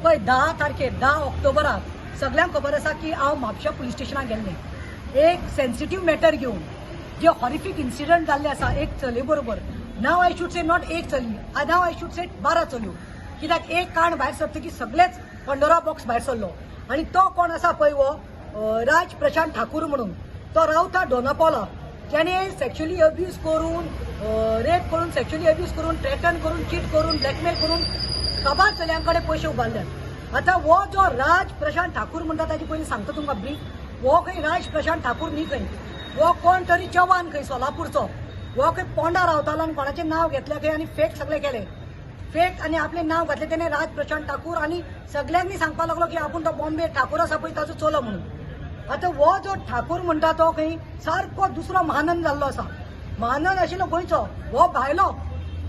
पळय 10 तारखेर 10 ऑक्टोबराक सगळ्यांक खबर आसा की हांव म्हापशा पुलीस स्टेशनाक गेल्लें एक सेन्सिटीव मॅटर घेवन जे हॉरिफीक इन्सिडंट जाल्ले आसा एक चले बरोबर. नाव आय शूड से नॉट एक चली, नाव आय शूड से 12 चलयो, कित्याक एक काण भायर सरतकीर सगळेच पंडोरा बॉक्स भायर सरलो. आनी तो कोण आसा पळय वो राज प्रशांत ठाकूर म्हणून तो रावता डोनापावला. त्याने सेक्शुअली अब्यूज करून रेप करून सेक्शुअली अब्यूज करून थ्रेटन करून चीट करून ब्लॅकमेल करून काबार चल्यांकडे पयशे उबारल्यात. आता वो जो राज प्रशांत ठाकूर म्हणटा ताची पयलीं सांगता तुमकां ब्रीफ. वो खंय राज प्रशांत ठाकूर न्ही खंय, वो कोण तरी चव्हाण खंय सोलापूरचो. वो खंय पोंडा रावतालो आनी कोणाचें नांव घेतलें खंय आनी फेक सगळें केलें. फेक आनी आपलें नांव घातलें तेणें राज प्रशांत ठाकूर आनी सगळ्यांनी सांगपाक लागलो की आपूण तो बॉम्बे ठाकूर आसा पळय ताचो चलो म्हणून. आता वो जो ठाकूर म्हणटा तो खंय सारको दुसरो महानंद जाल्लो आसा. महानंद आशिल्लो गोंयचो, हो भायलो,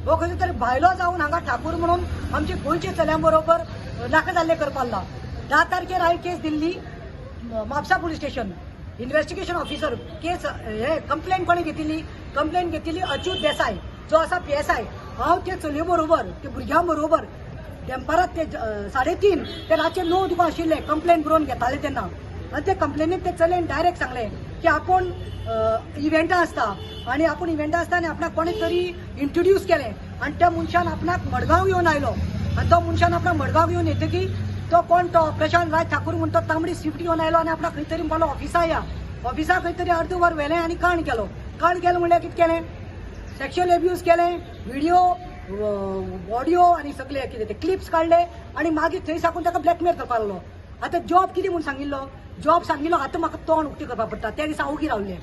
हो खंय तरी भायलो जावन हांगा ठाकूर म्हणून आमचे गोंयचे चल्यां बरोबर नाका जाल्ले करपाक लागला. 10 तारखेर हांवें केस दिल्ली Mapusa police station. Investigation officer case हे कंप्लेंट कोणी घेतिल्ली, कंप्लेंट घेतिल्ली अच्युत देसाय जो आसा PSI. हांव ते चलये बरोबर ते भुरग्यां बरोबर दनपारात ते 3:30 ते रातचे 9 दुकान आशिल्ले कंप्लेंट बरोवन घेताले तेन्ना. आनी ते कंप्लेनीत ते चलयेन डायरेक्ट सांगलें की आपूण इव्हेंटां आसता आनी आपूण इव्हेंटां आसता आनी आपणाक कोणे तरी इंट्रोड्यूस केलें आनी त्या मनशान आपणाक मडगांव येवन आयलो. आनी तो मनशान आपणाक मडगांव येवन येतकीर तो कोण तो प्रशांत राज ठाकूर म्हणून तो तांबडी स्विफ्ट घेवन आयलो आनी आपणाक खंय तरी म्हणलो ऑफिसा या. ऑफिसा खंय तरी अर्द वर व्हेलें आनी काण केलो. काण केलो म्हणल्यार कितें केलें, सेक्शुअल एब्यूज केलें, व्हिडिओ ऑडियो आनी सगळे कितें ते क्लिप्स काडले आनी मागीर थंय साकून ताका ब्लॅकमेल करपाक लागलो. आतां जॉब कितें म्हूण सांगिल्लो, जॉब सांगिल्लो आतां म्हाका तोंड उक्ती करपाक पडटा. त्या दिसा ओगी रावल्ले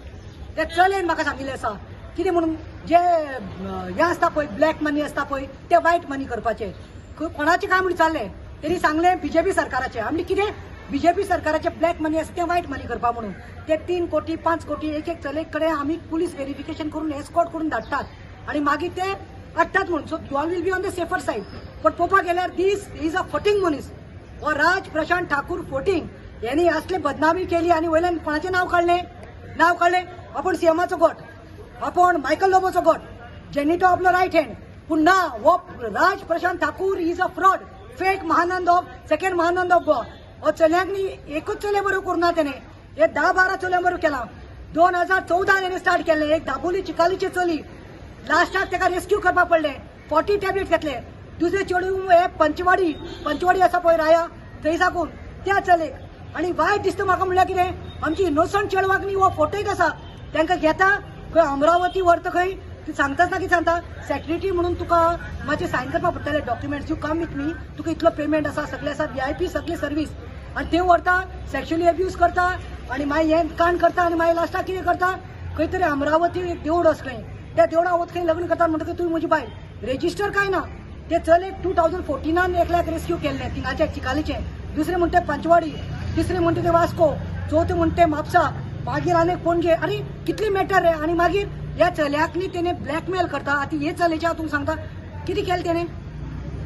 ते चलयेन म्हाका सांगिल्लें आसा कितें म्हणून जे हें आसता पळय ब्लॅक मनी आसता पळय ते वायट मनी करपाचें. कोणाचें काय म्हूण चाललें तेणी सांगलें BJP सरकाराचें. आमी कितें BJP सरकाराचें ब्लॅक मनी आसा तें वायट मनी करपा म्हणून ते 3 कोटी 5 कोटी एक चलये कडेन आमी पुलीस व्हेरिफिकेशन करून एस्कॉर्ट करून धाडटात आनी मागीर ते हाडटात म्हणून. So you all will be on the safer side. But पळोवपाक गेल्यार दीस इज अ फटींग मनीस. हो राज प्रशांत ठाकूर फोटींग यांनी असले बदनामी केली आणि वयल्यान कोणाचें नाव काढलें आपण सीएमाचो गट, आपण मायकल लोबोचो गट, जेनिटो आपलो रायट हँड. पूण ना, वो Raj Prashant Thakur is a fraud, fake Mahanand of second Mahanand of Goa. हो चल्यांक न्ही एकूच चले बरोबर करुना तेणे, हे 10-12 चल्यां बरोबर केला. 2014 तेणे स्टार्ट केल्लें. एक दाबोली चिकालीची चली लास्टाक ताका रेस्क्यू करपाक पडलें. 40 टॅबलेट घेतले. दुसरे चेडूं हे पंचवाडी आसा पळय राया थंय साकून त्या चलेक. आनी वायट दिसता म्हाका म्हणल्यार कितें आमची इनोसंट चेडवाक न्ही हो फोटो एक आसा तांकां घेता खंय अमरावती व्हरता खंय सांगताच ना कितें सांगता सेक्रेटरी म्हणून तुका मातशें सायन करपाक पडटलें documents. You come with me, तुका इतलो पेमेंट आसा सगळें आसा VIP सगळी सर्वीस. आनी थंय व्हरता सेक्शुअली अब्यूज करता आनी मागीर हें काण करता आनी मागीर लास्टाक कितें करता खंय तरी अमरावती एक देवूळ आसा खंय त्या देवळा वच खंय लग्न करता म्हणटकीर तुवें म्हजी बायल रेजिस्टर काय ना. ते चले 2014 एकल्याक रेस्क्यू केल्लें थिंगाचे चिकालीचें. दुसरें म्हणटे पंचवाडी, तिसरें म्हणटे ते वास्को, चवथें म्हणटे म्हापसा, मागीर आनी पणजे. आनी कितली मॅटर रे. आनी मागीर ह्या चल्याक न्ही तेणे ब्लॅकमेल करता. आतां हे चलेचे हांव तुमकां सांगता कितें केलें तेणे.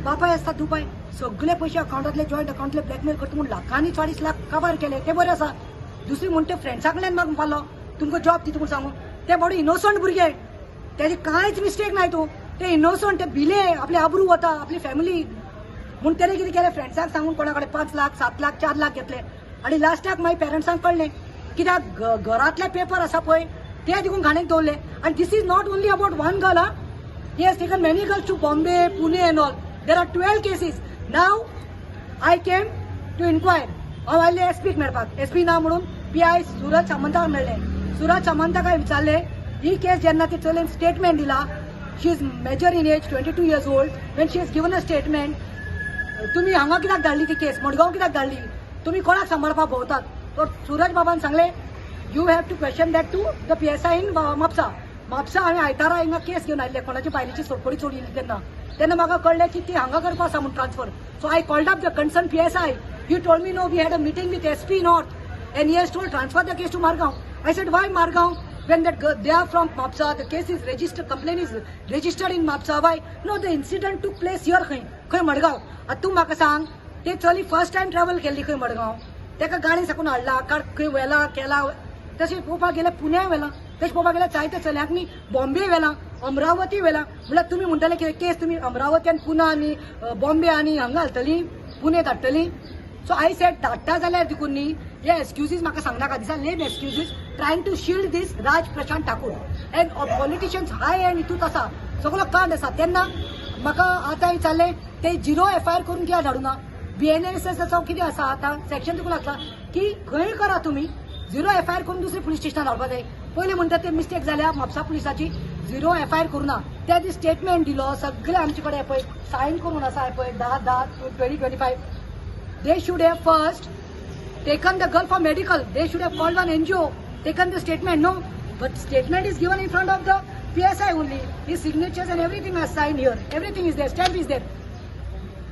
बापाय आसता दुपाय सगळे पयशे अकाउंटातले जॉयंट अकाउंटातले ब्लॅकमेल करता म्हणून लाखांनी 40 लाख काबार केले. ते बरें आसा. दुसरें म्हणटे फ्रेंड्सा कडल्यान म्हाका पावलो तुमकां जॉब दिता म्हूण सांगून. ते बडे इनोसंट भुरगे, तेजी कांयच मिस्टेक नाय. तूं ते इनोसंट ते भिले आपले आबरू वता आपली फॅमिली म्हणून तेणे कितें केलें फ्रेंड्साक सांगून कोणा कडेन 5 लाख 7 लाख 4 लाख घेतले. आनी लास्टाक मागीर पेरंट्सांक कळलें कित्याक घरातले पेपर आसा पळय ते दिवून घाणेक दवरले. आनी this is not only about one girl. He has taken many girls to Bombay Pune and all. There are 12 cases. Now I came to inquire. हांव आयल्लें SPक मेळपाक. SP ना म्हणून PI सुरज सामंताक मेळ्ळें. सुरज सामंताक हांवें विचारलें ही केस जेन्ना ती चलयेन स्टेटमेंट दिला, she is major in age 22 years old, when she is given a statement, तुम्ही हांगा कित्याक धाडली ती केस, मडगांव कित्याक धाडली, तुम्ही कोणाक सांबाळपाक भोंवतात. तो सुरज बाबान सांगलें you have to question that to the PSI in Mapusa. हांवें आयतारा हिंगा केस घेवन आयिल्ले कोणाची बायलेची सोडपडी चोडिल्ली तेन्ना म्हाका कळलें की ती हांगा करपा आसा म्हणून transfer. So I called up the concern PSI. He told me no we had a meeting with SP North and he has told transfer the case to Margaon. I said why Margaon when that they are from Mapsa, the case is registered, complaint is registered in Mapsa. Why? No, the incident took place here खंय मडगांव. आता तूं म्हाका सांग ते चली first time travel केल्ली खंय मडगांव, तेका गाडी साकून हाडला खंय व्हेला केला. तशें पळोवपाक गेल्यार पुण्या व्हेला, तशें पळोवपाक गेल्यार जायत्या चल्याक न्ही बॉम्बे व्हेला, अमरावती व्हेला. म्हळ्यार तुमी म्हणटाले की केस तुमी अमरावती आनी पुना आनी बॉम्बे आनी हांगा घालतली. पुणे धाडटली. सो आय सेड धाडटा जाल्यार देखून न्ही हे एक्सक्युजीस म्हाका सांगनाका. These are lame excuses trying to shield these Raj Prashant Thakur and politicians high and हितूंत आसा सगळो कांड आसा. तेन्ना म्हाका आतां विचारलें ते 0 FIR करून कित्याक धाडूना. BNSSचो कितें आसा आतां सेक्शन देखून आसला की खंय करा तुमी 0 FIR करून दुसरे पुलीस स्टेशनार धाडपा जाय. पयलीं म्हणटा ते मिस्टेक जाल्या म्हापसा पुलिसाची 0 FIR करूना. त्या दीस स्टेटमेंट दिलो सगळे आमचे कडेन पळय सायन करून आसा पळय 10/10/2025. They should have first taken the girl for medical. They should have called one NGO, taken the statement. No, but statement is given in front of the PSI only. His signatures and everything are signed here. Everything is there. Stamp is there.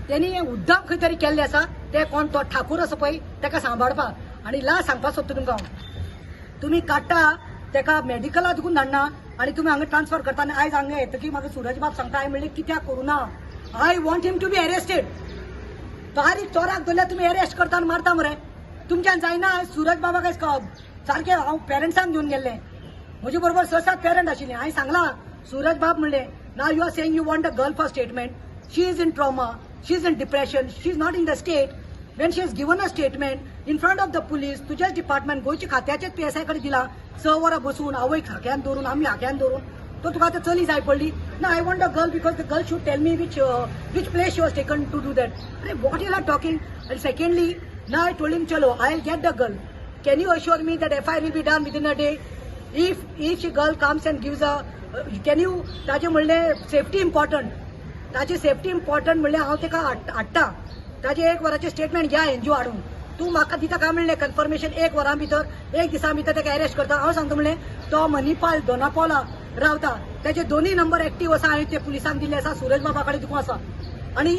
त्यांनी उद्दाम खंय तरी केल्ले आसा. ते कोण तो ठाकूर आसा पळय ताका सांबाळपाक आनी ला सांगपाक सोदता तुमकां हांव. तुमी काडटा ताका मेडिकला देखून धाडना आनी तुमी हांगा ट्रान्सफर करता आनी आयज हांगा येतकीर म्हाका सूरज बाब सांगता हांवें म्हणलें कित्याक करूना. I want him to be arrested. बारीक चोराक धरल्यार तुमी अरेस्ट करता आनी मारता मरे. तुमच्यान जायना. सूरज बाबाक आयज सारकें हांव पेरंट्सांक घेवन गेल्लें. म्हजे बरोबर 6-7 पेरंट आशिल्ले. हांवें सांगलां सूरज बाब म्हणलें now you are saying you want a girl for statement. She is in trauma. She is in depression. She is not in the state. When she is given a statement in front of the police तुजेच department गोंयच्या खात्याचेच PSI कडेन दिला 6 वरां बसून आवयक हाक्यान दवरून आमी हाक्यान दवरून. तो तुका आतां चली जाय पडली. ना I want a girl because the girl should tell me which place she was taken to do that. What you are talking? And secondly, now I told him chalo I'll get the girl. Can you assure me that FIR will be done within a day? If she girl comes and gives a can you ताजे म्हणले safety important. ताजी safety important म्हणले हांव ताका हाडटा. ताजे 1 वराचे statement घ्या NGO हाडून. तूं म्हाका दिता काय म्हणलें कन्फर्मेशन 1 वरां भितर 1 दिसा भितर ताका अरेस्ट करता. हांव सांगता म्हणलें तो मणिपाल दोनापावला रावता. त्याचे 2 नंबर एक्टिव्ह आसा हांवें ते पुलिसांक दिल्ले आसा. सूरज बाबा कडेन देखून आसा. आनी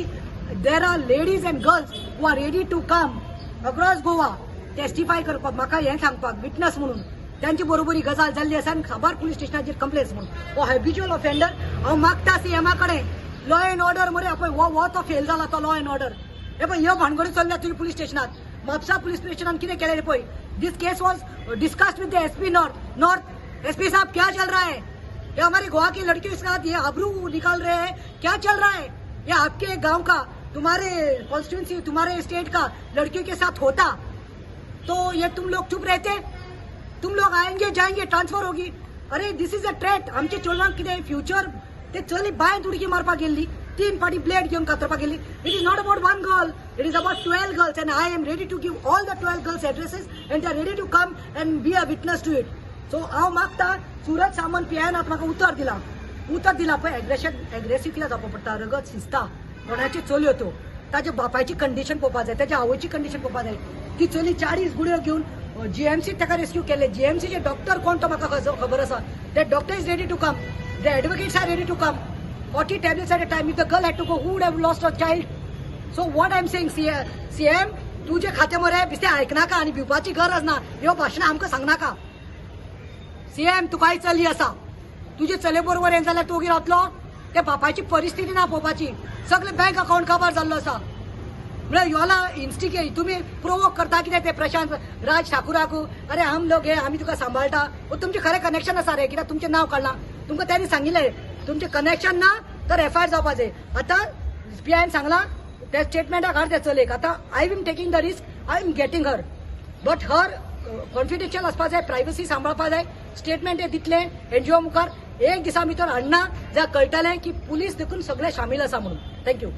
there are ladies and girls who are ready to come across Goa testify करपाक म्हाका हें सांगपाक विटनस म्हणून. त्यांची बरोबरी गजाल जाल्ली आसा आनी साबार पुलीस स्टेशनाचेर कंप्लेन्स म्हणून. हो हॅबिच्युअल ऑफेंडर. हांव मागता CMA कडेन लॉ एंड ऑर्डर मरे पळय हो तो फेल जाला तो लॉ एंड ऑर्डर. हे पळय ह्यो भानगडी चल्ल्या तुज्या पुलीस स्टेशनात. म्हापसा पुलीस स्टेशनान कितें केलें पळय. This case was discussed with the SP north. SP साहब क्या चल रहा है. ये हमारी गोवा की लड़कियों के साथ ये आबरू निकाल रहे हैं. क्या चल रहा है. ये आपके गांव का तुम्हारे कॉन्स्टिट्यूंसी तुम्हारे स्टेट का लड़कियों के साथ होता तो ये तुम लोग चुप रहते. तुम लोग आएंगे जाएंगे ट्रान्सफर होगी. अरे दिस इज अ थ्रेट. आमचे चोरवांक कितें फ्युचर ते चली बायन उडकी मारपाक गेल्ली. 3 फाटी ब्लेड घेवन कातरपाक गेल्ली. It is not about 1 girl. It is about 12 girls and I am ready to give all the 12 girls addresses and they are ready to come and be a witness to it. So हांव मागता सूरज सामंत PIन म्हाका उत्तर दिला पळय. Aggressive कित्याक जावपा पडटा. रगत शिस्ता कोणाची चलयो त्यो. ताच्या बापायची कंडिशन पळोवपा जाय. ताच्या आवयची कंडिशन पळोवपा जाय. ती चली 40 गुडयो घेवन GMC ताका रेस्क्यू केले. GMCचे डॉक्टर कोण तो म्हाका खबर आसा. That doctor is ready to come. The advocates are ready to come. 40 tablets at a time. If the girl had to go, who would have lost her child? So what I'm saying, CM, तुझे खाते मरे बिस्ते ऐकनाका आणि भिवपाची गरज ना. ह्यो भाशणां आमकां सांगनाका. CM तू काय चली आसा. तुजे चले बरोबर हें जाल्यार तूं ओगी रावतलो. ते बापायची परिस्थिती ना पळोवपाची. सगळे बँक अकाउंट काबार जाल्लो आसा. म्हणजे ह्योला इन्स्टिगेट तुमी प्रोवोक करता कितें ते प्रशांत राज ठाकुराकू. अरे हम लोग हे आमी तुका सांबाळटा. तुमचे खरें कनेक्शन आसा रे. कित्याक तुमचें नांव काडलां. तुमकां त्यांनी सांगिल्लें तुमचे कनेक्शन ना तर FIR जावपा जाय. आतां PIन सांगलां त्या स्टेटमेंटाक हाड ते चलयेक. आतां I am taking the risk. I am getting her. But her confidential आसपा जाय. प्रायवसी सांबाळपा जाय. स्टेटमेंट हे दितले NGO मुखार 1 दिसा भितर हाडना जाल्यार कळटलें की पुलीस देखून सगळे शामील आसा म्हणून. थँक्यू.